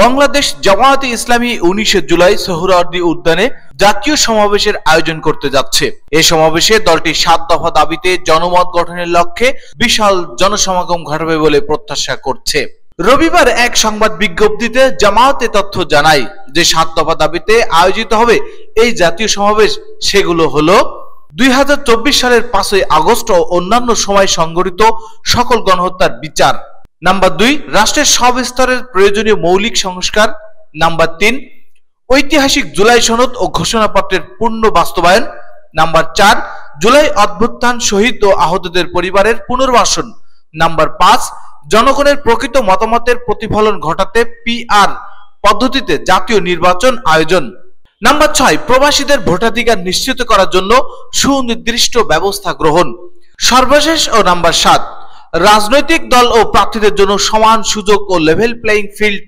বাংলাদেশ জামায়াতে ইসলামী 19 জুলাই সোহরাওয়ার্দী উদ্যানে জাতীয় সমাবেশের আয়োজন করতে যাচ্ছে। এই সমাবেশে দলটি 7 দফা দাবিতে জনমত গঠনের লক্ষ্যে বিশাল জনসমাগম ঘটাবে বলে প্রত্যাশা করছে। রবিবার এক সংবাদ বিজ্ঞপ্তিতে জামায়াতে তথ্য জানায় যে 7 দফা দাবিতে আয়োজিত হবে এই জাতীয় সমাবেশ সেগুলো হলো 2024 সালের 5ই আগস্ট ও অন্যান্য সময় সংঘটিত সকল গণহত্যার বিচার। নাম্বার 2, রাষ্ট্রের সব স্তরের প্রয়োজনীয় মৌলিক সংস্কার। নাম্বার 3, ঐতিহাসিক জুলাই সনদ ও ঘোষণাপত্রের পূর্ণ বাস্তবায়ন। নাম্বার 4, জুলাই অভ্যুত্থান শহীদ ও আহতদের পরিবারের পুনর্বাসন। নাম্বার 5, জনগণের প্রকৃত মতামতের প্রতিফলন ঘটাতে পিআর পদ্ধতিতে জাতীয় নির্বাচন আয়োজন। নাম্বার 6, প্রবাসীদের ভোটাধিকার নিশ্চিত করার জন্য সুনির্দিষ্ট ব্যবস্থা গ্রহণ। সর্বশেষ ও নাম্বার 7, রাজনৈতিক দল ও প্রার্থীদের জন্য সমান সুযোগ ও লেভেল প্লেইং ফিল্ড